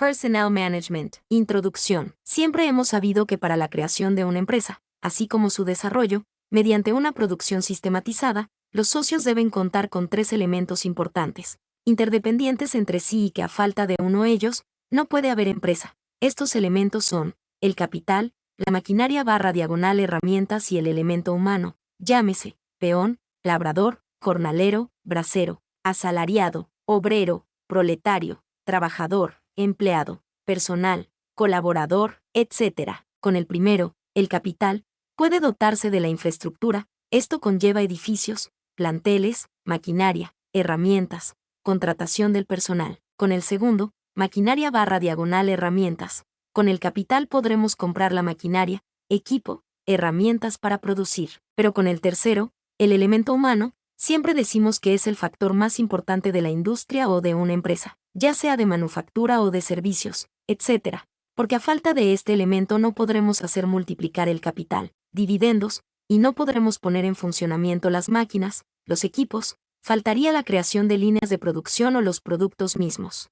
Personnel Management. Introducción. Siempre hemos sabido que para la creación de una empresa, así como su desarrollo, mediante una producción sistematizada, los socios deben contar con tres elementos importantes, interdependientes entre sí y que a falta de uno de ellos, no puede haber empresa. Estos elementos son el capital, la maquinaria / herramientas y el elemento humano, llámese peón, labrador, jornalero, bracero, asalariado, obrero, proletario, trabajador, empleado, personal, colaborador, etc. Con el primero, el capital, puede dotarse de la infraestructura, esto conlleva edificios, planteles, maquinaria, herramientas, contratación del personal. Con el segundo, maquinaria / herramientas. Con el capital podremos comprar la maquinaria, equipo, herramientas para producir. Pero con el tercero, el elemento humano, siempre decimos que es el factor más importante de la industria o de una empresa, ya sea de manufactura o de servicios, etc. Porque a falta de este elemento no podremos hacer multiplicar el capital, dividendos, y no podremos poner en funcionamiento las máquinas, los equipos, faltaría la creación de líneas de producción o los productos mismos.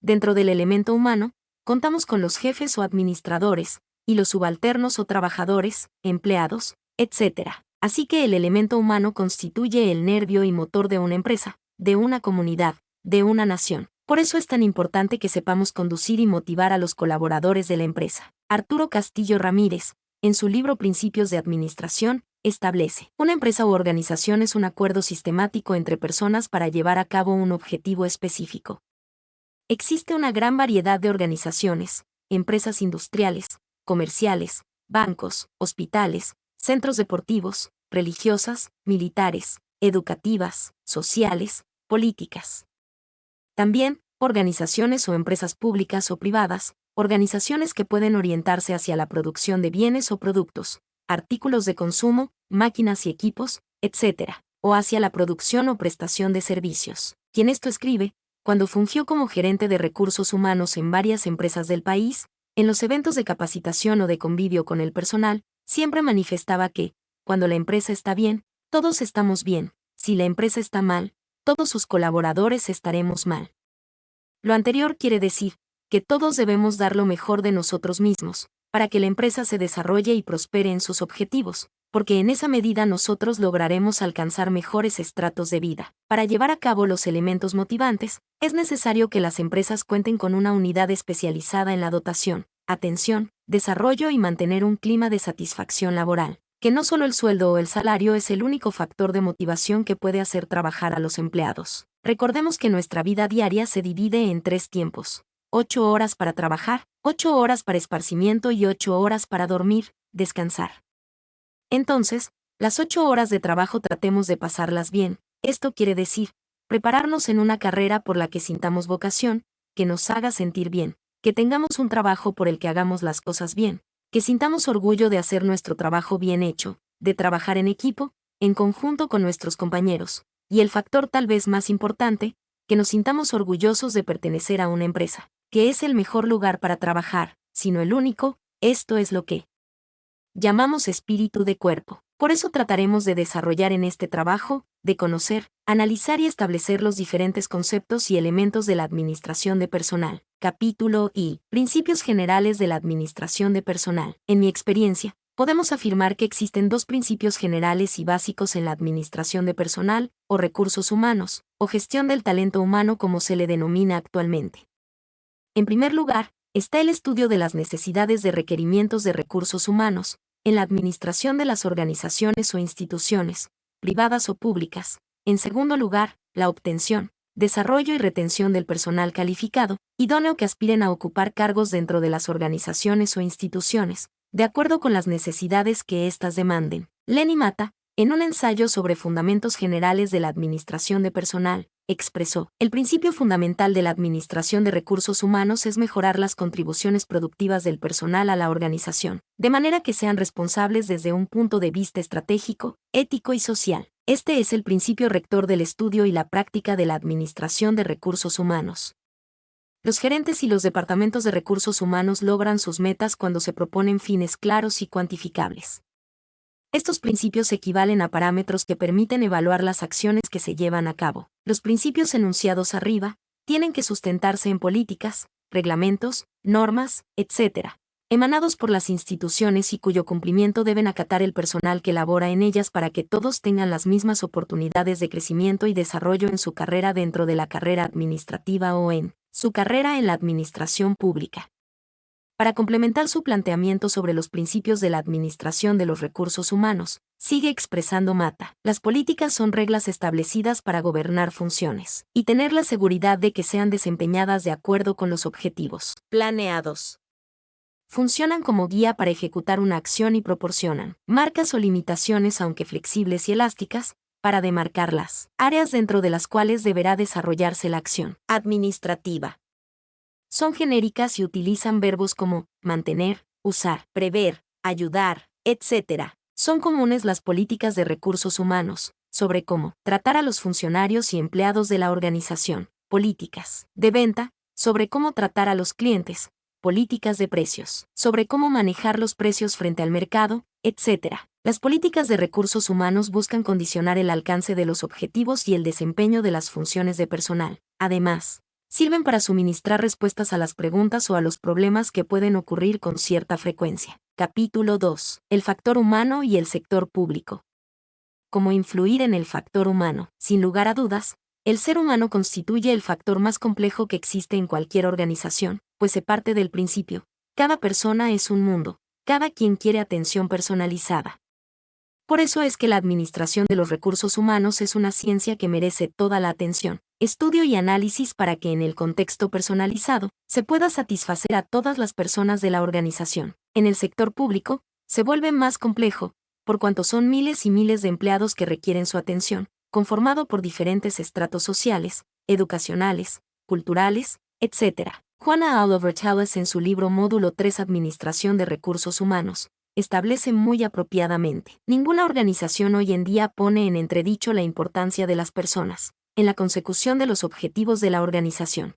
Dentro del elemento humano, contamos con los jefes o administradores, y los subalternos o trabajadores, empleados, etc. Así que el elemento humano constituye el nervio y motor de una empresa, de una comunidad, de una nación. Por eso es tan importante que sepamos conducir y motivar a los colaboradores de la empresa. Arturo Castillo Ramírez, en su libro Principios de Administración, establece: una empresa u organización es un acuerdo sistemático entre personas para llevar a cabo un objetivo específico. Existe una gran variedad de organizaciones, empresas industriales, comerciales, bancos, hospitales, centros deportivos, religiosas, militares, educativas, sociales, políticas. También, organizaciones o empresas públicas o privadas, organizaciones que pueden orientarse hacia la producción de bienes o productos, artículos de consumo, máquinas y equipos, etc., o hacia la producción o prestación de servicios. Quien esto escribe, cuando fungió como gerente de recursos humanos en varias empresas del país, en los eventos de capacitación o de convivio con el personal, siempre manifestaba que, cuando la empresa está bien, todos estamos bien; si la empresa está mal, todos sus colaboradores estaremos mal. Lo anterior quiere decir que todos debemos dar lo mejor de nosotros mismos, para que la empresa se desarrolle y prospere en sus objetivos, porque en esa medida nosotros lograremos alcanzar mejores estratos de vida. Para llevar a cabo los elementos motivantes, es necesario que las empresas cuenten con una unidad especializada en la dotación, atención, desarrollo y mantener un clima de satisfacción laboral, que no solo el sueldo o el salario es el único factor de motivación que puede hacer trabajar a los empleados. Recordemos que nuestra vida diaria se divide en 3 tiempos: 8 horas para trabajar, 8 horas para esparcimiento y 8 horas para dormir, descansar. Entonces, las 8 horas de trabajo tratemos de pasarlas bien. Esto quiere decir, prepararnos en una carrera por la que sintamos vocación, que nos haga sentir bien, que tengamos un trabajo por el que hagamos las cosas bien, que sintamos orgullo de hacer nuestro trabajo bien hecho, de trabajar en equipo, en conjunto con nuestros compañeros, y el factor tal vez más importante, que nos sintamos orgullosos de pertenecer a una empresa, que es el mejor lugar para trabajar, sino el único. Esto es lo que llamamos espíritu de cuerpo. Por eso trataremos de desarrollar en este trabajo, de conocer, analizar y establecer los diferentes conceptos y elementos de la administración de personal. Capítulo I. Principios generales de la administración de personal. En mi experiencia, podemos afirmar que existen 2 principios generales y básicos en la administración de personal, o recursos humanos, o gestión del talento humano como se le denomina actualmente. En primer lugar, está el estudio de las necesidades de requerimientos de recursos humanos, en la administración de las organizaciones o instituciones, privadas o públicas. En segundo lugar, la obtención, desarrollo y retención del personal calificado, idóneo que aspiren a ocupar cargos dentro de las organizaciones o instituciones, de acuerdo con las necesidades que éstas demanden. Lenny Mata, en un ensayo sobre fundamentos generales de la administración de personal, expresó: el principio fundamental de la administración de recursos humanos es mejorar las contribuciones productivas del personal a la organización, de manera que sean responsables desde un punto de vista estratégico, ético y social. Este es el principio rector del estudio y la práctica de la administración de recursos humanos. Los gerentes y los departamentos de recursos humanos logran sus metas cuando se proponen fines claros y cuantificables. Estos principios equivalen a parámetros que permiten evaluar las acciones que se llevan a cabo. Los principios enunciados arriba tienen que sustentarse en políticas, reglamentos, normas, etc., emanados por las instituciones y cuyo cumplimiento deben acatar el personal que labora en ellas para que todos tengan las mismas oportunidades de crecimiento y desarrollo en su carrera dentro de la carrera administrativa o en su carrera en la administración pública. Para complementar su planteamiento sobre los principios de la administración de los recursos humanos, sigue expresando Mata: las políticas son reglas establecidas para gobernar funciones y tener la seguridad de que sean desempeñadas de acuerdo con los objetivos planeados. Funcionan como guía para ejecutar una acción y proporcionan marcas o limitaciones, aunque flexibles y elásticas, para demarcar las áreas dentro de las cuales deberá desarrollarse la acción administrativa. Son genéricas y utilizan verbos como mantener, usar, prever, ayudar, etc. Son comunes las políticas de recursos humanos, sobre cómo tratar a los funcionarios y empleados de la organización, políticas de venta, sobre cómo tratar a los clientes, políticas de precios, sobre cómo manejar los precios frente al mercado, etc. Las políticas de recursos humanos buscan condicionar el alcance de los objetivos y el desempeño de las funciones de personal. Además, sirven para suministrar respuestas a las preguntas o a los problemas que pueden ocurrir con cierta frecuencia. Capítulo 2. El factor humano y el sector público. ¿Cómo influir en el factor humano? Sin lugar a dudas, el ser humano constituye el factor más complejo que existe en cualquier organización, pues se parte del principio: cada persona es un mundo, cada quien quiere atención personalizada. Por eso es que la administración de los recursos humanos es una ciencia que merece toda la atención, estudio y análisis para que en el contexto personalizado se pueda satisfacer a todas las personas de la organización. En el sector público, se vuelve más complejo, por cuanto son miles y miles de empleados que requieren su atención, conformado por diferentes estratos sociales, educacionales, culturales, etc. Juana Oliver Chávez, en su libro Módulo 3 Administración de Recursos Humanos, establece muy apropiadamente: ninguna organización hoy en día pone en entredicho la importancia de las personas en la consecución de los objetivos de la organización.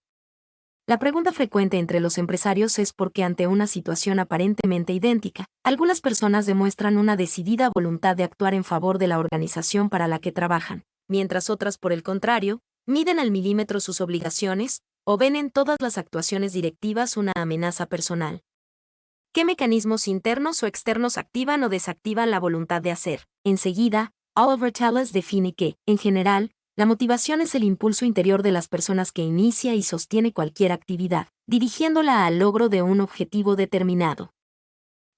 La pregunta frecuente entre los empresarios es por qué, ante una situación aparentemente idéntica, algunas personas demuestran una decidida voluntad de actuar en favor de la organización para la que trabajan, mientras otras, por el contrario, miden al milímetro sus obligaciones o ven en todas las actuaciones directivas una amenaza personal. ¿Qué mecanismos internos o externos activan o desactivan la voluntad de hacer? Enseguida, Oliver Chávez define que, en general, la motivación es el impulso interior de las personas que inicia y sostiene cualquier actividad, dirigiéndola al logro de un objetivo determinado.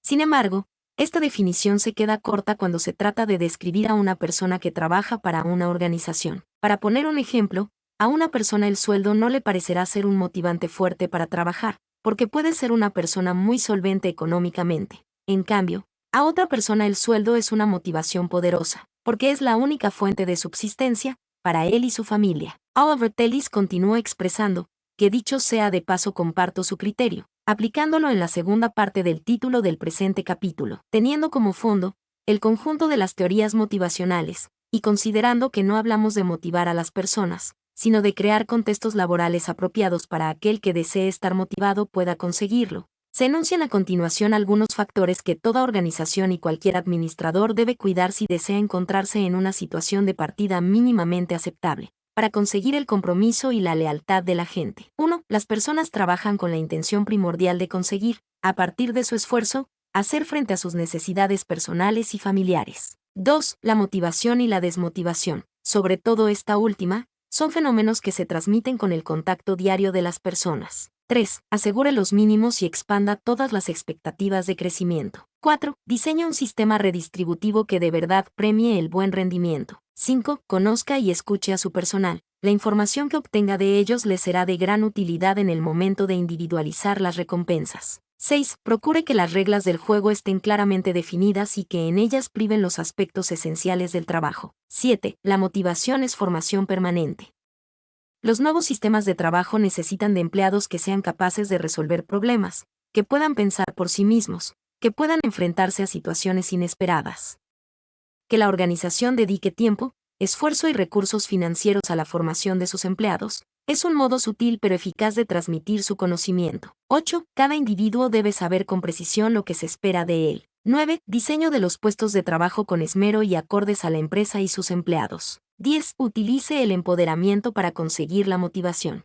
Sin embargo, esta definición se queda corta cuando se trata de describir a una persona que trabaja para una organización. Para poner un ejemplo, a una persona el sueldo no le parecerá ser un motivante fuerte para trabajar, porque puede ser una persona muy solvente económicamente. En cambio, a otra persona el sueldo es una motivación poderosa, porque es la única fuente de subsistencia para él y su familia. Oliver Tellis continúa expresando que, dicho sea de paso, comparto su criterio, aplicándolo en la segunda parte del título del presente capítulo, teniendo como fondo el conjunto de las teorías motivacionales, y considerando que no hablamos de motivar a las personas, sino de crear contextos laborales apropiados para aquel que desee estar motivado pueda conseguirlo. Se enuncian a continuación algunos factores que toda organización y cualquier administrador debe cuidar si desea encontrarse en una situación de partida mínimamente aceptable, para conseguir el compromiso y la lealtad de la gente. 1. Las personas trabajan con la intención primordial de conseguir, a partir de su esfuerzo, hacer frente a sus necesidades personales y familiares. 2. La motivación y la desmotivación, sobre todo esta última, son fenómenos que se transmiten con el contacto diario de las personas. 3. Asegure los mínimos y expanda todas las expectativas de crecimiento. 4. Diseña un sistema redistributivo que de verdad premie el buen rendimiento. 5. Conozca y escuche a su personal. La información que obtenga de ellos le será de gran utilidad en el momento de individualizar las recompensas. 6. Procure que las reglas del juego estén claramente definidas y que en ellas priven los aspectos esenciales del trabajo. 7. La motivación es formación permanente. Los nuevos sistemas de trabajo necesitan de empleados que sean capaces de resolver problemas, que puedan pensar por sí mismos, que puedan enfrentarse a situaciones inesperadas. Que la organización dedique tiempo, esfuerzo y recursos financieros a la formación de sus empleados es un modo sutil pero eficaz de transmitir su conocimiento. 8. Cada individuo debe saber con precisión lo que se espera de él. 9. Diseño de los puestos de trabajo con esmero y acordes a la empresa y sus empleados. 10. Utilice el empoderamiento para conseguir la motivación.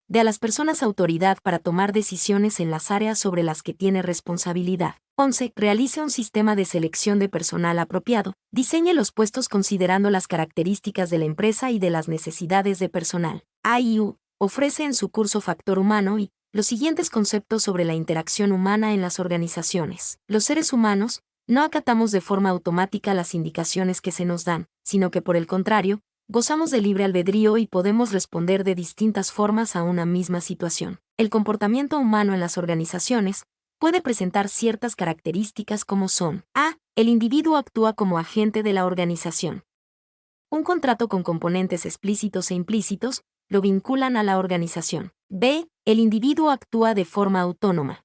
De a las personas autoridad para tomar decisiones en las áreas sobre las que tiene responsabilidad. 11. Realice un sistema de selección de personal apropiado. Diseñe los puestos considerando las características de la empresa y de las necesidades de personal. AIU ofrece en su curso Factor Humano y los siguientes conceptos sobre la interacción humana en las organizaciones. Los seres humanos no acatamos de forma automática las indicaciones que se nos dan, sino que por el contrario, gozamos de libre albedrío y podemos responder de distintas formas a una misma situación. El comportamiento humano en las organizaciones puede presentar ciertas características como son: A. El individuo actúa como agente de la organización. Un contrato con componentes explícitos e implícitos lo vinculan a la organización. B. El individuo actúa de forma autónoma,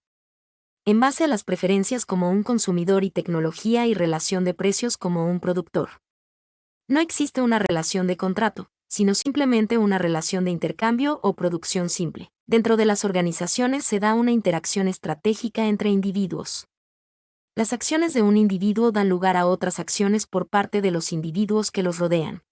en base a las preferencias como un consumidor y tecnología y relación de precios como un productor. No existe una relación de contrato, sino simplemente una relación de intercambio o producción simple. Dentro de las organizaciones se da una interacción estratégica entre individuos. Las acciones de un individuo dan lugar a otras acciones por parte de los individuos que los rodean.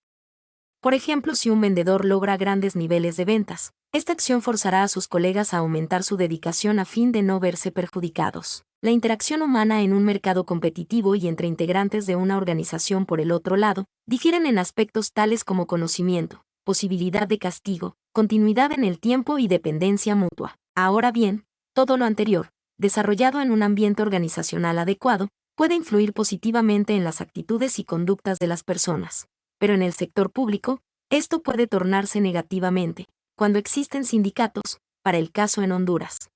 Por ejemplo, si un vendedor logra grandes niveles de ventas, esta acción forzará a sus colegas a aumentar su dedicación a fin de no verse perjudicados. La interacción humana en un mercado competitivo y entre integrantes de una organización, por el otro lado, difieren en aspectos tales como conocimiento, posibilidad de castigo, continuidad en el tiempo y dependencia mutua. Ahora bien, todo lo anterior, desarrollado en un ambiente organizacional adecuado, puede influir positivamente en las actitudes y conductas de las personas. Pero en el sector público, esto puede tornarse negativamente, cuando existen sindicatos, para el caso en Honduras.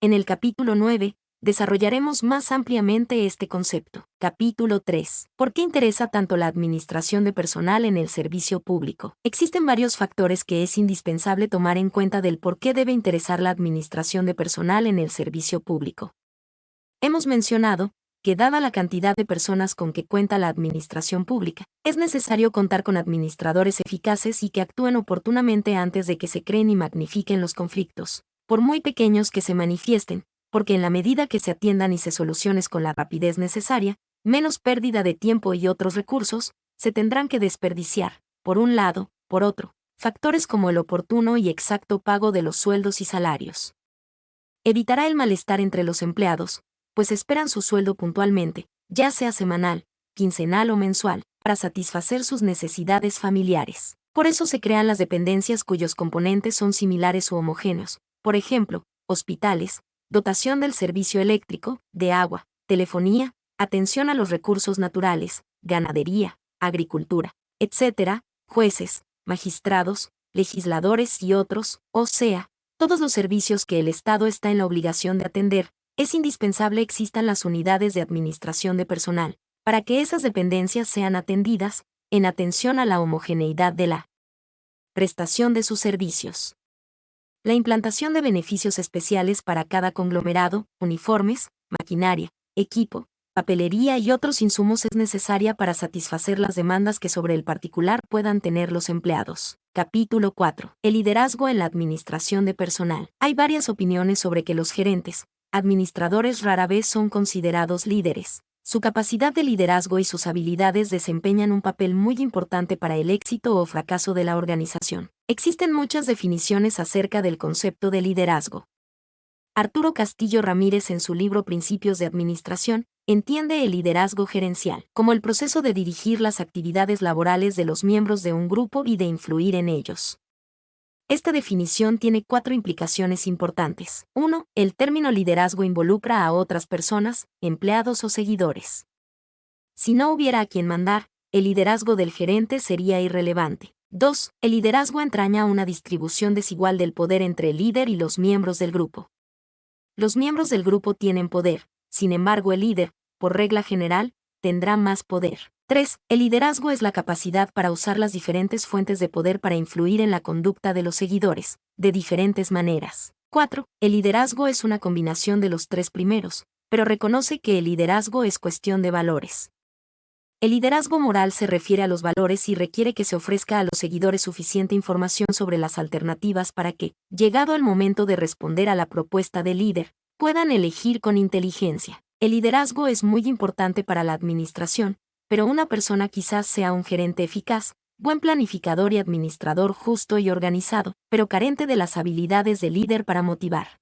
En el capítulo 9, desarrollaremos más ampliamente este concepto. Capítulo 3. ¿Por qué interesa tanto la administración de personal en el servicio público? Existen varios factores que es indispensable tomar en cuenta del por qué debe interesar la administración de personal en el servicio público. Hemos mencionado que, dada la cantidad de personas con que cuenta la administración pública, es necesario contar con administradores eficaces y que actúen oportunamente antes de que se creen y magnifiquen los conflictos, por muy pequeños que se manifiesten, porque en la medida que se atiendan y se solucionen con la rapidez necesaria, menos pérdida de tiempo y otros recursos se tendrán que desperdiciar. Por un lado, por otro, factores como el oportuno y exacto pago de los sueldos y salarios. Evitará el malestar entre los empleados, pues esperan su sueldo puntualmente, ya sea semanal, quincenal o mensual, para satisfacer sus necesidades familiares. Por eso se crean las dependencias cuyos componentes son similares u homogéneos, por ejemplo, hospitales, dotación del servicio eléctrico, de agua, telefonía, atención a los recursos naturales, ganadería, agricultura, etc., jueces, magistrados, legisladores y otros, o sea, todos los servicios que el Estado está en la obligación de atender. Es indispensable existan las unidades de administración de personal, para que esas dependencias sean atendidas, en atención a la homogeneidad de la prestación de sus servicios. La implantación de beneficios especiales para cada conglomerado, uniformes, maquinaria, equipo, papelería y otros insumos es necesaria para satisfacer las demandas que sobre el particular puedan tener los empleados. Capítulo 4. El liderazgo en la administración de personal. Hay varias opiniones sobre que los gerentes, administradores rara vez son considerados líderes. Su capacidad de liderazgo y sus habilidades desempeñan un papel muy importante para el éxito o fracaso de la organización. Existen muchas definiciones acerca del concepto de liderazgo. Arturo Castillo Ramírez, en su libro Principios de Administración, entiende el liderazgo gerencial como el proceso de dirigir las actividades laborales de los miembros de un grupo y de influir en ellos. Esta definición tiene 4 implicaciones importantes. 1. El término liderazgo involucra a otras personas, empleados o seguidores. Si no hubiera a quien mandar, el liderazgo del gerente sería irrelevante. 2. El liderazgo entraña una distribución desigual del poder entre el líder y los miembros del grupo. Los miembros del grupo tienen poder, sin embargo el líder, por regla general, tendrá más poder. 3. El liderazgo es la capacidad para usar las diferentes fuentes de poder para influir en la conducta de los seguidores, de diferentes maneras. 4. El liderazgo es una combinación de los 3 primeros, pero reconoce que el liderazgo es cuestión de valores. El liderazgo moral se refiere a los valores y requiere que se ofrezca a los seguidores suficiente información sobre las alternativas para que, llegado el momento de responder a la propuesta del líder, puedan elegir con inteligencia. El liderazgo es muy importante para la administración, pero una persona quizás sea un gerente eficaz, buen planificador y administrador justo y organizado, pero carente de las habilidades de líder para motivar.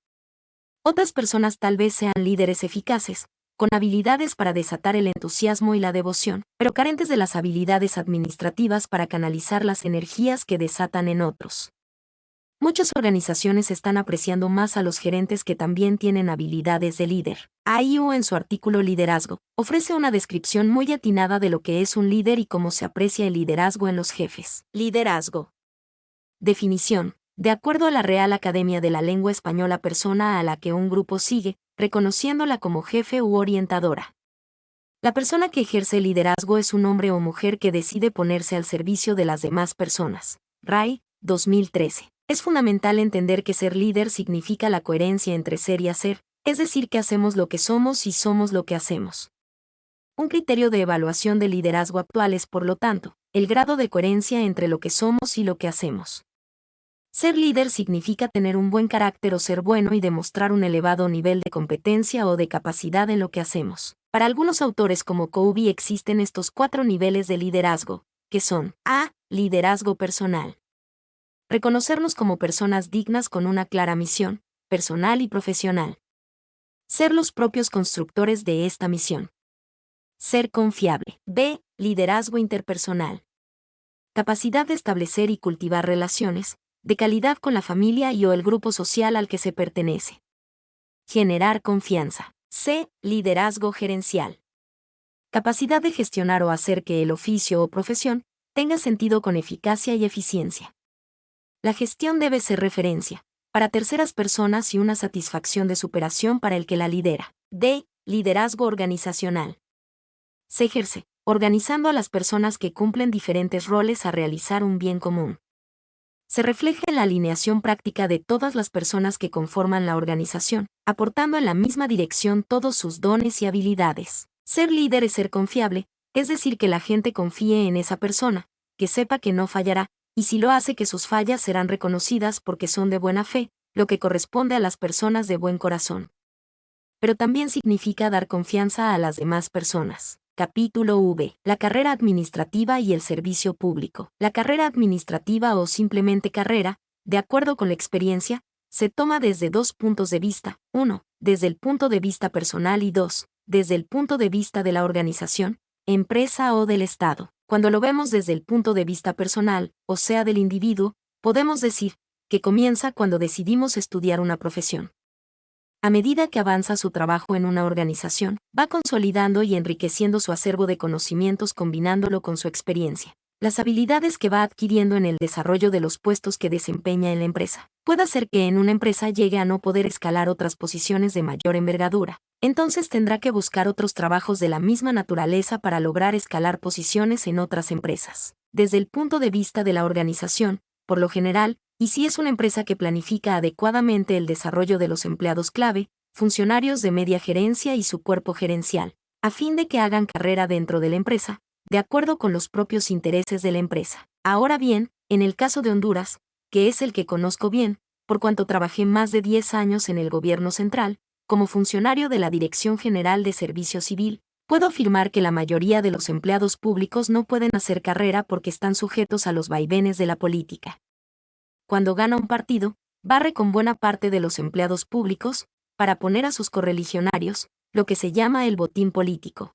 Otras personas tal vez sean líderes eficaces, con habilidades para desatar el entusiasmo y la devoción, pero carentes de las habilidades administrativas para canalizar las energías que desatan en otros. Muchas organizaciones están apreciando más a los gerentes que también tienen habilidades de líder. AIU en su artículo Liderazgo, ofrece una descripción muy atinada de lo que es un líder y cómo se aprecia el liderazgo en los jefes. Liderazgo. Definición. De acuerdo a la Real Academia de la Lengua Española, persona a la que un grupo sigue, reconociéndola como jefe u orientadora. La persona que ejerce liderazgo es un hombre o mujer que decide ponerse al servicio de las demás personas. RAI, 2013. Es fundamental entender que ser líder significa la coherencia entre ser y hacer, es decir, que hacemos lo que somos y somos lo que hacemos. Un criterio de evaluación del liderazgo actual es, por lo tanto, el grado de coherencia entre lo que somos y lo que hacemos. Ser líder significa tener un buen carácter o ser bueno y demostrar un elevado nivel de competencia o de capacidad en lo que hacemos. Para algunos autores como Covey existen estos 4 niveles de liderazgo, que son: A. Liderazgo personal. Reconocernos como personas dignas con una clara misión, personal y profesional. Ser los propios constructores de esta misión. Ser confiable. B. Liderazgo interpersonal. Capacidad de establecer y cultivar relaciones de calidad con la familia y o el grupo social al que se pertenece. Generar confianza. C. Liderazgo gerencial. Capacidad de gestionar o hacer que el oficio o profesión tenga sentido con eficacia y eficiencia. La gestión debe ser referencia para terceras personas y una satisfacción de superación para el que la lidera. D. Liderazgo organizacional. Se ejerce organizando a las personas que cumplen diferentes roles a realizar un bien común. Se refleja en la alineación práctica de todas las personas que conforman la organización, aportando en la misma dirección todos sus dones y habilidades. Ser líder es ser confiable, es decir, que la gente confíe en esa persona, que sepa que no fallará, y si lo hace, que sus fallas serán reconocidas porque son de buena fe, lo que corresponde a las personas de buen corazón. Pero también significa dar confianza a las demás personas. Capítulo V. La carrera administrativa y el servicio público. La carrera administrativa o simplemente carrera, de acuerdo con la experiencia, se toma desde 2 puntos de vista. 1. Desde el punto de vista personal y 2. Desde el punto de vista de la organización, empresa o del Estado. Cuando lo vemos desde el punto de vista personal, o sea del individuo, podemos decir que comienza cuando decidimos estudiar una profesión. A medida que avanza su trabajo en una organización, va consolidando y enriqueciendo su acervo de conocimientos combinándolo con su experiencia. Las habilidades que va adquiriendo en el desarrollo de los puestos que desempeña en la empresa. Puede hacer que en una empresa llegue a no poder escalar otras posiciones de mayor envergadura. Entonces tendrá que buscar otros trabajos de la misma naturaleza para lograr escalar posiciones en otras empresas. Desde el punto de vista de la organización, por lo general, y si es una empresa que planifica adecuadamente el desarrollo de los empleados clave, funcionarios de media gerencia y su cuerpo gerencial, a fin de que hagan carrera dentro de la empresa, de acuerdo con los propios intereses de la empresa. Ahora bien, en el caso de Honduras, que es el que conozco bien, por cuanto trabajé más de 10 años en el gobierno central, como funcionario de la Dirección General de Servicio Civil, puedo afirmar que la mayoría de los empleados públicos no pueden hacer carrera porque están sujetos a los vaivenes de la política. Cuando gana un partido, barre con buena parte de los empleados públicos, para poner a sus correligionarios, lo que se llama el botín político.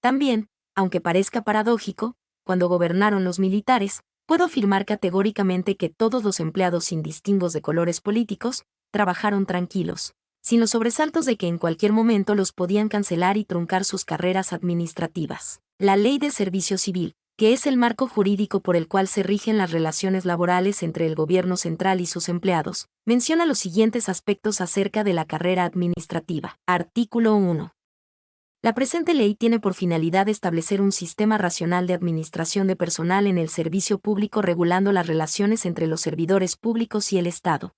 También, aunque parezca paradójico, cuando gobernaron los militares, puedo afirmar categóricamente que todos los empleados indistintos de colores políticos, trabajaron tranquilos, sin los sobresaltos de que en cualquier momento los podían cancelar y truncar sus carreras administrativas. La Ley de Servicio Civil, que es el marco jurídico por el cual se rigen las relaciones laborales entre el gobierno central y sus empleados, menciona los siguientes aspectos acerca de la carrera administrativa. Artículo 1. La presente ley tiene por finalidad establecer un sistema racional de administración de personal en el servicio público regulando las relaciones entre los servidores públicos y el Estado.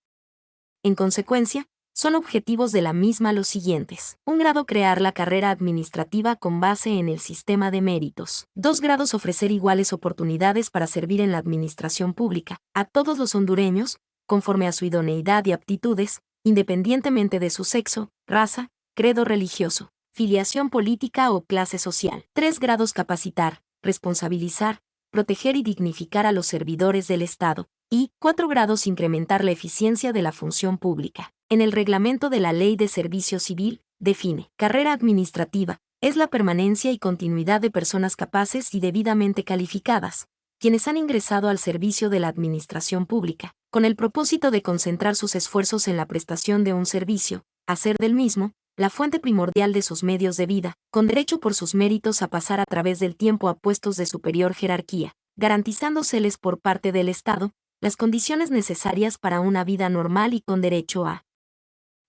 En consecuencia, son objetivos de la misma los siguientes. 1 grado crear la carrera administrativa con base en el sistema de méritos. 2 grados ofrecer iguales oportunidades para servir en la administración pública a todos los hondureños, conforme a su idoneidad y aptitudes, independientemente de su sexo, raza, credo religioso, filiación política o clase social. 3 grados capacitar, responsabilizar, proteger y dignificar a los servidores del Estado, y 4 grados incrementar la eficiencia de la función pública. En el reglamento de la Ley de Servicio Civil, define: carrera administrativa, es la permanencia y continuidad de personas capaces y debidamente calificadas, quienes han ingresado al servicio de la administración pública, con el propósito de concentrar sus esfuerzos en la prestación de un servicio, hacer del mismo la fuente primordial de sus medios de vida, con derecho por sus méritos a pasar a través del tiempo a puestos de superior jerarquía, garantizándoseles por parte del Estado las condiciones necesarias para una vida normal y con derecho a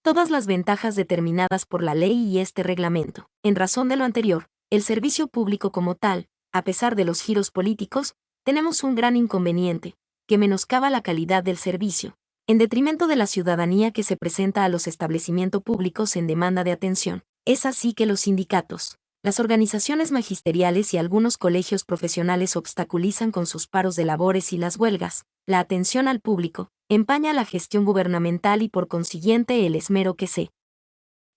todas las ventajas determinadas por la ley y este reglamento. En razón de lo anterior, el servicio público como tal, a pesar de los giros políticos, tenemos un gran inconveniente, que menoscaba la calidad del servicio, en detrimento de la ciudadanía que se presenta a los establecimientos públicos en demanda de atención. Es así que los sindicatos, las organizaciones magisteriales y algunos colegios profesionales obstaculizan con sus paros de labores y las huelgas la atención al público, empaña la gestión gubernamental y por consiguiente el esmero que se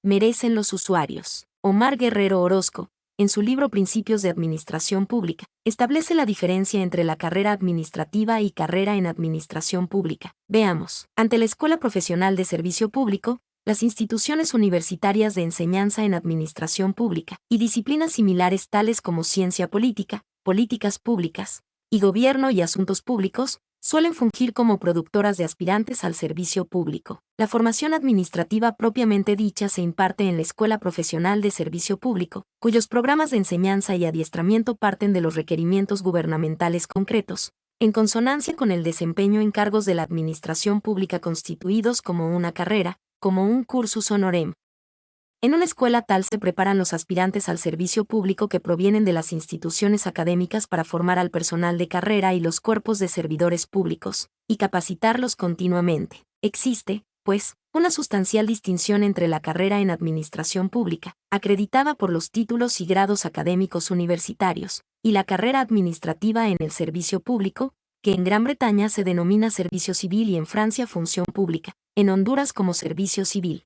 merecen los usuarios. Omar Guerrero Orozco, en su libro Principios de Administración Pública, establece la diferencia entre la carrera administrativa y carrera en administración pública. Veamos. Ante la Escuela Profesional de Servicio Público, las instituciones universitarias de enseñanza en administración pública y disciplinas similares tales como ciencia política, políticas públicas y gobierno y asuntos públicos, suelen fungir como productoras de aspirantes al servicio público. La formación administrativa propiamente dicha se imparte en la Escuela Profesional de Servicio Público, cuyos programas de enseñanza y adiestramiento parten de los requerimientos gubernamentales concretos, en consonancia con el desempeño en cargos de la administración pública constituidos como una carrera, como un cursus honorem. En una escuela tal se preparan los aspirantes al servicio público que provienen de las instituciones académicas para formar al personal de carrera y los cuerpos de servidores públicos, y capacitarlos continuamente. Existe, pues, una sustancial distinción entre la carrera en administración pública, acreditada por los títulos y grados académicos universitarios, y la carrera administrativa en el servicio público, que en Gran Bretaña se denomina servicio civil y en Francia función pública, en Honduras como servicio civil.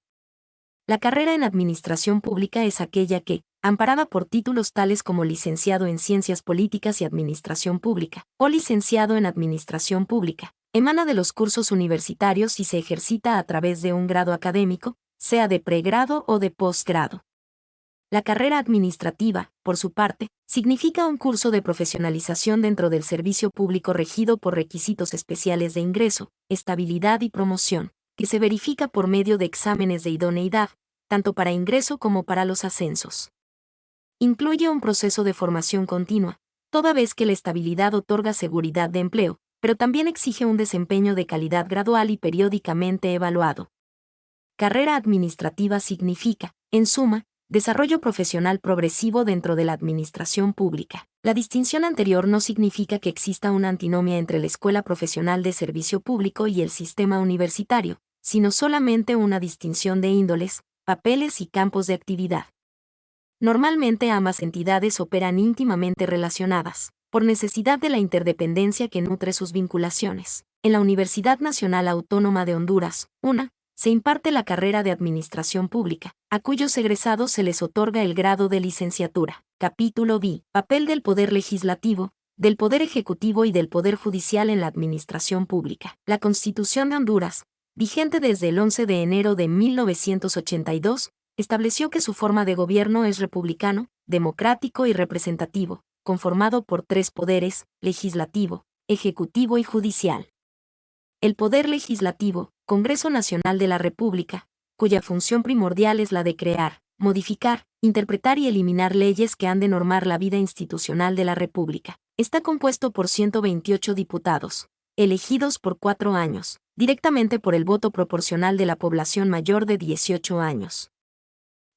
La carrera en administración pública es aquella que, amparada por títulos tales como licenciado en Ciencias Políticas y Administración Pública, o licenciado en Administración Pública, emana de los cursos universitarios y se ejercita a través de un grado académico, sea de pregrado o de posgrado. La carrera administrativa, por su parte, significa un curso de profesionalización dentro del servicio público regido por requisitos especiales de ingreso, estabilidad y promoción, que se verifica por medio de exámenes de idoneidad, tanto para ingreso como para los ascensos. Incluye un proceso de formación continua, toda vez que la estabilidad otorga seguridad de empleo, pero también exige un desempeño de calidad gradual y periódicamente evaluado. Carrera administrativa significa, en suma, desarrollo profesional progresivo dentro de la administración pública. La distinción anterior no significa que exista una antinomia entre la Escuela Profesional de Servicio Público y el sistema universitario, sino solamente una distinción de índoles, papeles y campos de actividad. Normalmente ambas entidades operan íntimamente relacionadas, por necesidad de la interdependencia que nutre sus vinculaciones. En la Universidad Nacional Autónoma de Honduras, UNA, se imparte la carrera de Administración Pública, a cuyos egresados se les otorga el grado de licenciatura. Capítulo B. Papel del Poder Legislativo, del Poder Ejecutivo y del Poder Judicial en la Administración Pública. La Constitución de Honduras, vigente desde el 11 de enero de 1982, estableció que su forma de gobierno es republicano, democrático y representativo, conformado por 3 poderes: legislativo, ejecutivo y judicial. El Poder Legislativo, Congreso Nacional de la República, cuya función primordial es la de crear, modificar, interpretar y eliminar leyes que han de normar la vida institucional de la República, está compuesto por 128 diputados, elegidos por 4 años, directamente por el voto proporcional de la población mayor de 18 años.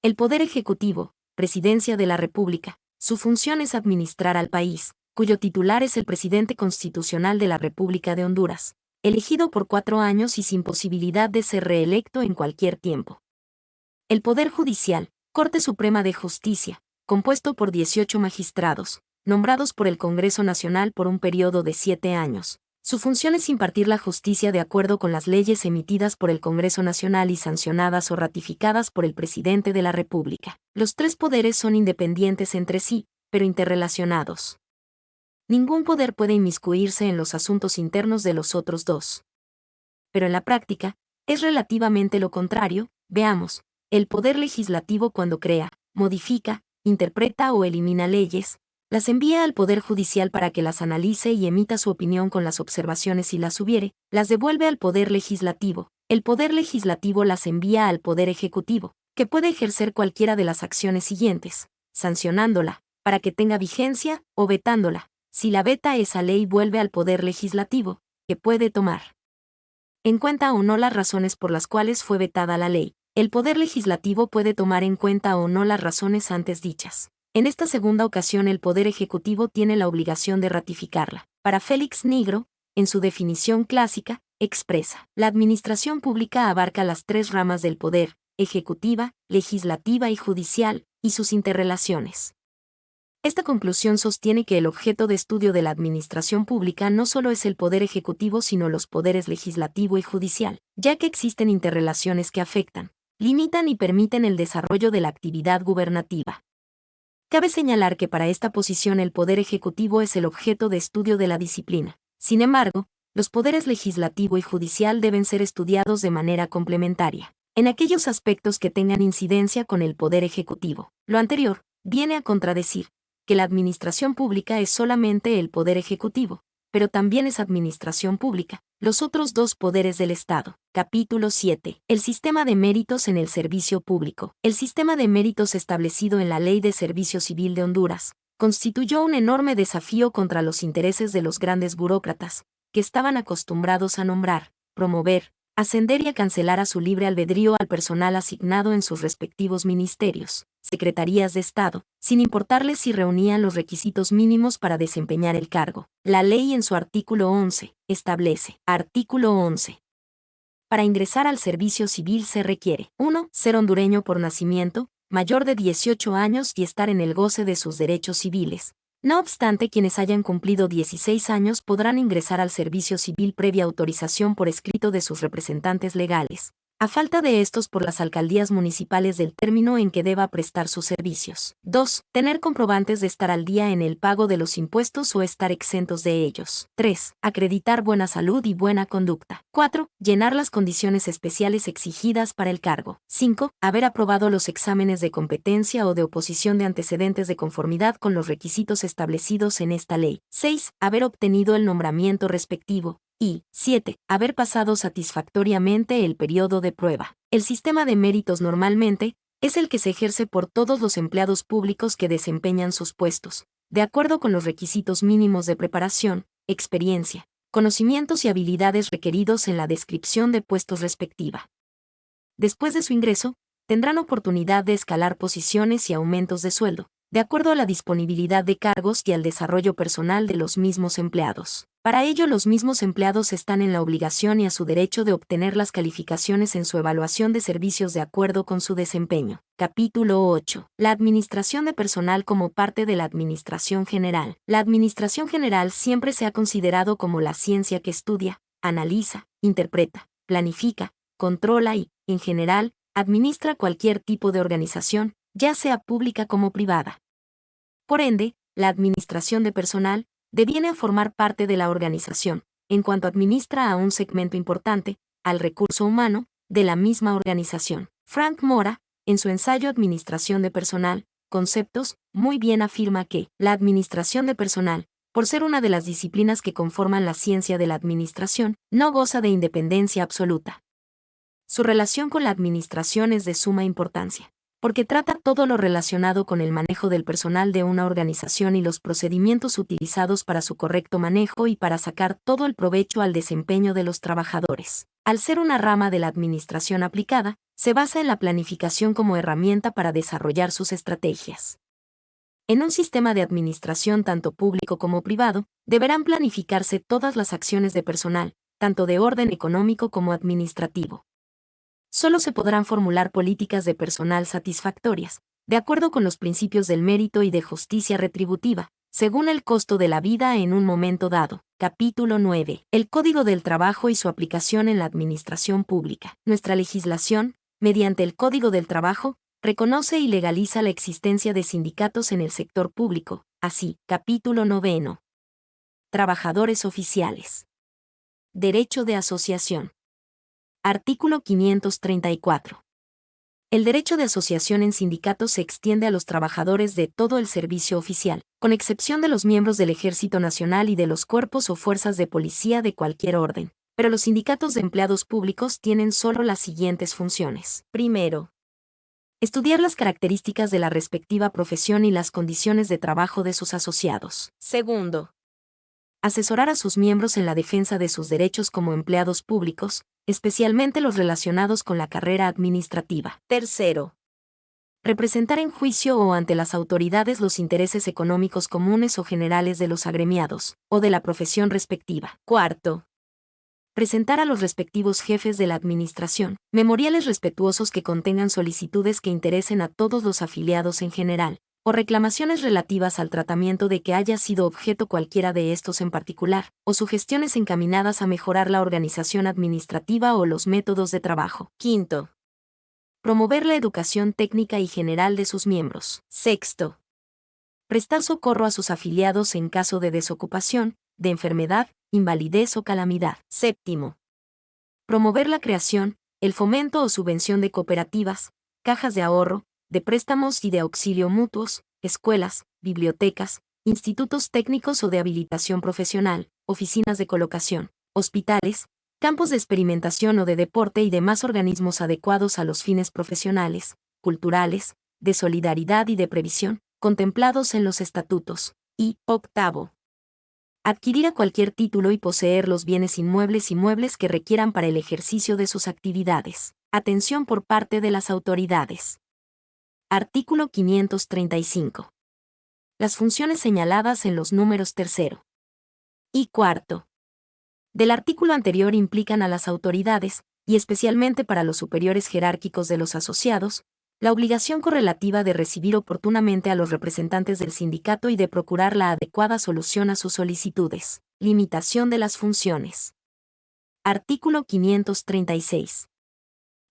El Poder Ejecutivo, Presidencia de la República, su función es administrar al país, cuyo titular es el Presidente Constitucional de la República de Honduras, elegido por 4 años y sin posibilidad de ser reelecto en cualquier tiempo. El Poder Judicial, Corte Suprema de Justicia, compuesto por 18 magistrados, nombrados por el Congreso Nacional por un periodo de 7 años. Su función es impartir la justicia de acuerdo con las leyes emitidas por el Congreso Nacional y sancionadas o ratificadas por el Presidente de la República. Los 3 poderes son independientes entre sí, pero interrelacionados. Ningún poder puede inmiscuirse en los asuntos internos de los otros dos. Pero en la práctica, es relativamente lo contrario. Veamos, el poder legislativo cuando crea, modifica, interpreta o elimina leyes, las envía al Poder Judicial para que las analice y emita su opinión con las observaciones si las hubiere, las devuelve al Poder Legislativo. El Poder Legislativo las envía al Poder Ejecutivo, que puede ejercer cualquiera de las acciones siguientes, sancionándola, para que tenga vigencia, o vetándola. Si la veta esa ley vuelve al Poder Legislativo, que puede tomar en cuenta o no las razones por las cuales fue vetada la ley. El Poder Legislativo puede tomar en cuenta o no las razones antes dichas. En esta segunda ocasión el Poder Ejecutivo tiene la obligación de ratificarla. Para Félix Nigro, en su definición clásica, expresa: la administración pública abarca las tres ramas del poder, ejecutiva, legislativa y judicial, y sus interrelaciones. Esta conclusión sostiene que el objeto de estudio de la administración pública no solo es el poder ejecutivo sino los poderes legislativo y judicial, ya que existen interrelaciones que afectan, limitan y permiten el desarrollo de la actividad gubernativa. Cabe señalar que para esta posición el poder ejecutivo es el objeto de estudio de la disciplina. Sin embargo, los poderes legislativo y judicial deben ser estudiados de manera complementaria, en aquellos aspectos que tengan incidencia con el poder ejecutivo. Lo anterior viene a contradecir que la administración pública es solamente el poder ejecutivo, pero también es administración pública, los otros dos poderes del Estado. Capítulo 7. El sistema de méritos en el servicio público. El sistema de méritos establecido en la Ley de Servicio Civil de Honduras constituyó un enorme desafío contra los intereses de los grandes burócratas, que estaban acostumbrados a nombrar, promover, ascender y a cancelar a su libre albedrío al personal asignado en sus respectivos ministerios, secretarías de Estado, sin importarles si reunían los requisitos mínimos para desempeñar el cargo. La ley en su artículo 11 establece: artículo 11. Para ingresar al servicio civil se requiere: 1. Ser hondureño por nacimiento, mayor de 18 años y estar en el goce de sus derechos civiles. No obstante, quienes hayan cumplido 16 años podrán ingresar al servicio civil previa autorización por escrito de sus representantes legales, a falta de estos por las alcaldías municipales del término en que deba prestar sus servicios. 2. Tener comprobantes de estar al día en el pago de los impuestos o estar exentos de ellos. 3. Acreditar buena salud y buena conducta. 4. Llenar las condiciones especiales exigidas para el cargo. 5. Haber aprobado los exámenes de competencia o de oposición de antecedentes de conformidad con los requisitos establecidos en esta ley. 6. Haber obtenido el nombramiento respectivo. Y 7. Haber pasado satisfactoriamente el periodo de prueba. El sistema de méritos normalmente es el que se ejerce por todos los empleados públicos que desempeñan sus puestos, de acuerdo con los requisitos mínimos de preparación, experiencia, conocimientos y habilidades requeridos en la descripción de puestos respectiva. Después de su ingreso, tendrán oportunidad de escalar posiciones y aumentos de sueldo, de acuerdo a la disponibilidad de cargos y al desarrollo personal de los mismos empleados. Para ello, los mismos empleados están en la obligación y a su derecho de obtener las calificaciones en su evaluación de servicios de acuerdo con su desempeño. Capítulo 8. La administración de personal como parte de la administración general. La administración general siempre se ha considerado como la ciencia que estudia, analiza, interpreta, planifica, controla y, en general, administra cualquier tipo de organización, ya sea pública como privada. Por ende, la administración de personal deviene a formar parte de la organización, en cuanto administra a un segmento importante, al recurso humano, de la misma organización. Frank Mora, en su ensayo Administración de Personal, Conceptos, muy bien afirma que la administración de personal, por ser una de las disciplinas que conforman la ciencia de la administración, no goza de independencia absoluta. Su relación con la administración es de suma importancia, porque trata todo lo relacionado con el manejo del personal de una organización y los procedimientos utilizados para su correcto manejo y para sacar todo el provecho al desempeño de los trabajadores. Al ser una rama de la administración aplicada, se basa en la planificación como herramienta para desarrollar sus estrategias. En un sistema de administración tanto público como privado, deberán planificarse todas las acciones de personal, tanto de orden económico como administrativo. Solo se podrán formular políticas de personal satisfactorias, de acuerdo con los principios del mérito y de justicia retributiva, según el costo de la vida en un momento dado. Capítulo 9. El Código del Trabajo y su aplicación en la administración pública. Nuestra legislación, mediante el Código del Trabajo, reconoce y legaliza la existencia de sindicatos en el sector público. Así, capítulo 9. Trabajadores oficiales. Derecho de asociación. Artículo 534. El derecho de asociación en sindicatos se extiende a los trabajadores de todo el servicio oficial, con excepción de los miembros del Ejército Nacional y de los cuerpos o fuerzas de policía de cualquier orden. Pero los sindicatos de empleados públicos tienen solo las siguientes funciones. Primero, estudiar las características de la respectiva profesión y las condiciones de trabajo de sus asociados. Segundo, asesorar a sus miembros en la defensa de sus derechos como empleados públicos, especialmente los relacionados con la carrera administrativa. Tercero, representar en juicio o ante las autoridades los intereses económicos comunes o generales de los agremiados, o de la profesión respectiva. Cuarto, presentar a los respectivos jefes de la administración memoriales respetuosos que contengan solicitudes que interesen a todos los afiliados en general, o reclamaciones relativas al tratamiento de que haya sido objeto cualquiera de estos en particular, o sugestiones encaminadas a mejorar la organización administrativa o los métodos de trabajo. Quinto, promover la educación técnica y general de sus miembros. Sexto, prestar socorro a sus afiliados en caso de desocupación, de enfermedad, invalidez o calamidad. Séptimo, promover la creación, el fomento o subvención de cooperativas, cajas de ahorro, de préstamos y de auxilio mutuos, escuelas, bibliotecas, institutos técnicos o de habilitación profesional, oficinas de colocación, hospitales, campos de experimentación o de deporte y demás organismos adecuados a los fines profesionales, culturales, de solidaridad y de previsión, contemplados en los estatutos. Y, octavo, adquirir a cualquier título y poseer los bienes inmuebles y muebles que requieran para el ejercicio de sus actividades. Atención por parte de las autoridades. Artículo 535. Las funciones señaladas en los números tercero y cuarto del artículo anterior implican a las autoridades, y especialmente para los superiores jerárquicos de los asociados, la obligación correlativa de recibir oportunamente a los representantes del sindicato y de procurar la adecuada solución a sus solicitudes. Limitación de las funciones. Artículo 536.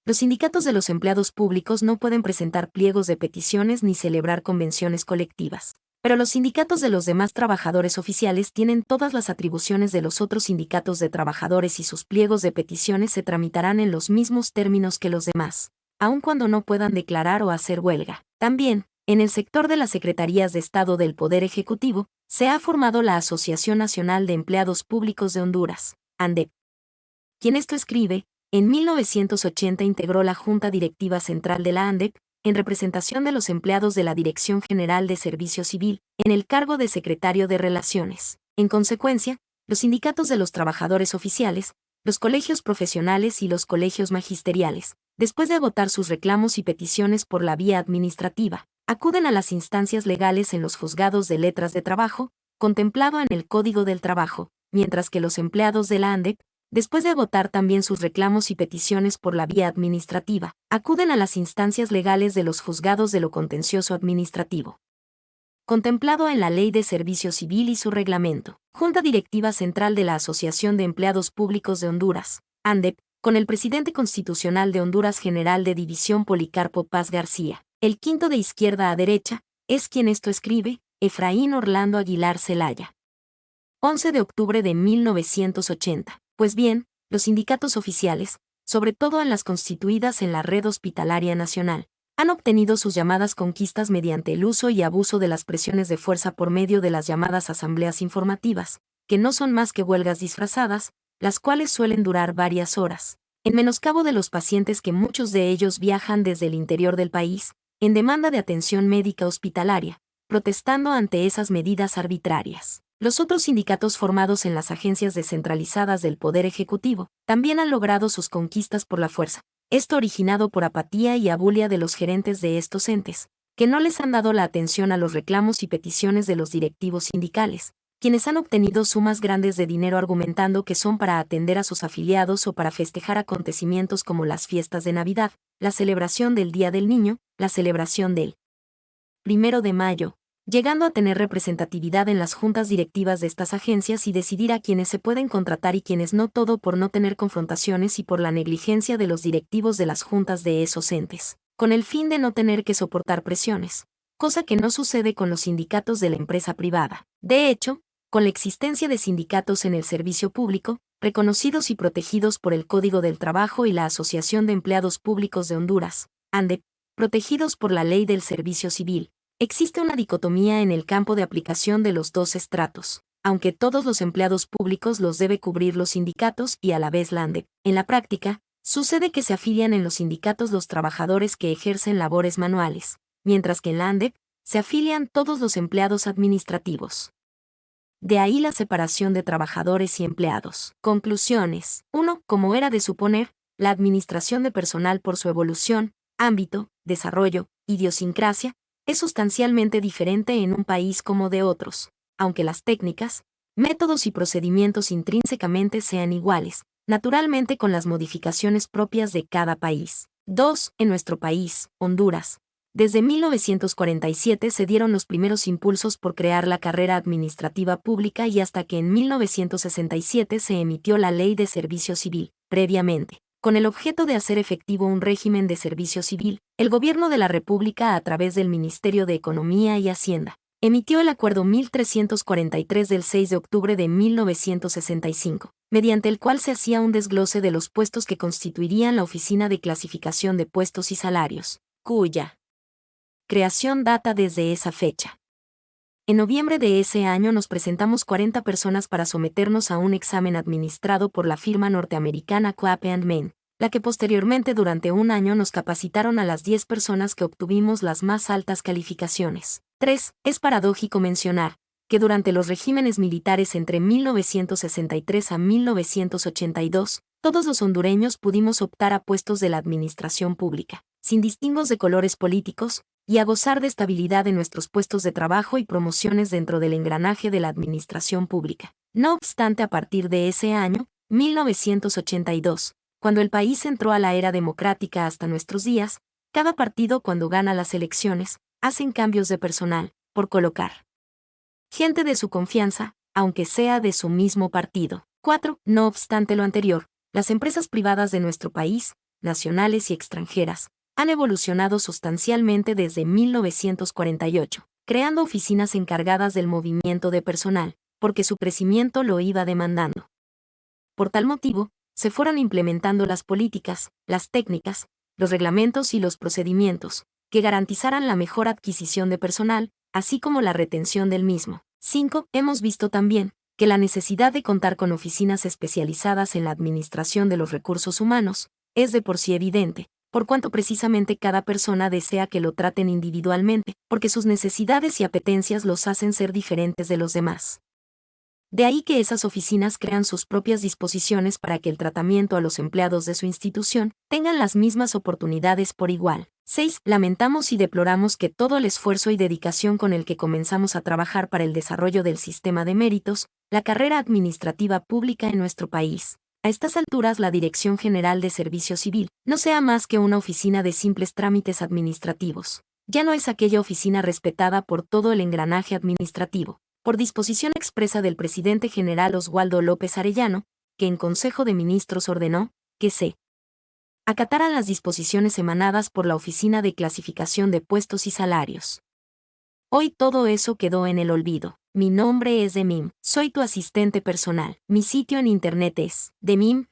Los sindicatos de los empleados públicos no pueden presentar pliegos de peticiones ni celebrar convenciones colectivas. Pero los sindicatos de los demás trabajadores oficiales tienen todas las atribuciones de los otros sindicatos de trabajadores y sus pliegos de peticiones se tramitarán en los mismos términos que los demás, aun cuando no puedan declarar o hacer huelga. También, en el sector de las Secretarías de Estado del Poder Ejecutivo, se ha formado la Asociación Nacional de Empleados Públicos de Honduras, ANDEP. Quien esto escribe, en 1980 integró la Junta Directiva Central de la ANDEP, en representación de los empleados de la Dirección General de Servicio Civil, en el cargo de Secretario de Relaciones. En consecuencia, los sindicatos de los trabajadores oficiales, los colegios profesionales y los colegios magisteriales, después de agotar sus reclamos y peticiones por la vía administrativa, acuden a las instancias legales en los juzgados de letras de trabajo, contemplado en el Código del Trabajo, mientras que los empleados de la ANDEP, después de agotar también sus reclamos y peticiones por la vía administrativa, acuden a las instancias legales de los juzgados de lo contencioso administrativo. Contemplado en la Ley de Servicio Civil y su reglamento. Junta Directiva Central de la Asociación de Empleados Públicos de Honduras, ANDEP, con el presidente constitucional de Honduras General de División Policarpo Paz García. El quinto de izquierda a derecha, es quien esto escribe, Efraín Orlando Aguilar Zelaya. 11 de octubre de 1980. Pues bien, los sindicatos oficiales, sobre todo en las constituidas en la Red Hospitalaria Nacional, han obtenido sus llamadas conquistas mediante el uso y abuso de las presiones de fuerza por medio de las llamadas asambleas informativas, que no son más que huelgas disfrazadas, las cuales suelen durar varias horas, en menoscabo de los pacientes que muchos de ellos viajan desde el interior del país, en demanda de atención médica hospitalaria, protestando ante esas medidas arbitrarias. Los otros sindicatos formados en las agencias descentralizadas del Poder Ejecutivo también han logrado sus conquistas por la fuerza. Esto originado por apatía y abulia de los gerentes de estos entes, que no les han dado la atención a los reclamos y peticiones de los directivos sindicales, quienes han obtenido sumas grandes de dinero argumentando que son para atender a sus afiliados o para festejar acontecimientos como las fiestas de Navidad, la celebración del Día del Niño, la celebración del 1 de mayo, llegando a tener representatividad en las juntas directivas de estas agencias y decidir a quienes se pueden contratar y quienes no, todo por no tener confrontaciones y por la negligencia de los directivos de las juntas de esos entes, con el fin de no tener que soportar presiones, cosa que no sucede con los sindicatos de la empresa privada. De hecho, con la existencia de sindicatos en el servicio público, reconocidos y protegidos por el Código del Trabajo y la Asociación de Empleados Públicos de Honduras, ANDEP, protegidos por la Ley del Servicio Civil, existe una dicotomía en el campo de aplicación de los dos estratos, aunque todos los empleados públicos los debe cubrir los sindicatos y a la vez la ANDEP. En la práctica, sucede que se afilian en los sindicatos los trabajadores que ejercen labores manuales, mientras que en la ANDEP se afilian todos los empleados administrativos. De ahí la separación de trabajadores y empleados. Conclusiones. 1. Como era de suponer, la administración de personal por su evolución, ámbito, desarrollo, idiosincrasia, es sustancialmente diferente en un país como de otros, aunque las técnicas, métodos y procedimientos intrínsecamente sean iguales, naturalmente con las modificaciones propias de cada país. 2. En nuestro país, Honduras, desde 1947 se dieron los primeros impulsos por crear la carrera administrativa pública y hasta que en 1967 se emitió la Ley de Servicio Civil. Previamente, con el objeto de hacer efectivo un régimen de servicio civil, el Gobierno de la República, a través del Ministerio de Economía y Hacienda, emitió el Acuerdo 1343 del 6 de octubre de 1965, mediante el cual se hacía un desglose de los puestos que constituirían la Oficina de Clasificación de Puestos y Salarios, cuya creación data desde esa fecha. En noviembre de ese año nos presentamos 40 personas para someternos a un examen administrado por la firma norteamericana Coap Main, la que posteriormente durante un año nos capacitaron a las 10 personas que obtuvimos las más altas calificaciones. 3. Es paradójico mencionar que durante los regímenes militares entre 1963 a 1982, todos los hondureños pudimos optar a puestos de la administración pública, sin distingos de colores políticos, y a gozar de estabilidad en nuestros puestos de trabajo y promociones dentro del engranaje de la administración pública. No obstante, a partir de ese año, 1982, cuando el país entró a la era democrática hasta nuestros días, cada partido cuando gana las elecciones, hacen cambios de personal, por colocar gente de su confianza, aunque sea de su mismo partido. 4. No obstante lo anterior, las empresas privadas de nuestro país, nacionales y extranjeras, han evolucionado sustancialmente desde 1948, creando oficinas encargadas del movimiento de personal, porque su crecimiento lo iba demandando. Por tal motivo, se fueron implementando las políticas, las técnicas, los reglamentos y los procedimientos, que garantizaran la mejor adquisición de personal, así como la retención del mismo. 5. Hemos visto también que la necesidad de contar con oficinas especializadas en la administración de los recursos humanos es de por sí evidente, por cuanto precisamente cada persona desea que lo traten individualmente, porque sus necesidades y apetencias los hacen ser diferentes de los demás. De ahí que esas oficinas crean sus propias disposiciones para que el tratamiento a los empleados de su institución tengan las mismas oportunidades por igual. 6. Lamentamos y deploramos que todo el esfuerzo y dedicación con el que comenzamos a trabajar para el desarrollo del sistema de méritos, la carrera administrativa pública en nuestro país, a estas alturas la Dirección General de Servicio Civil no sea más que una oficina de simples trámites administrativos. Ya no es aquella oficina respetada por todo el engranaje administrativo, por disposición expresa del presidente general Oswaldo López Arellano, que en Consejo de Ministros ordenó que se acataran las disposiciones emanadas por la Oficina de Clasificación de Puestos y Salarios. Hoy todo eso quedó en el olvido. Mi nombre es Demim, soy tu asistente personal. Mi sitio en internet es demim.es.tl.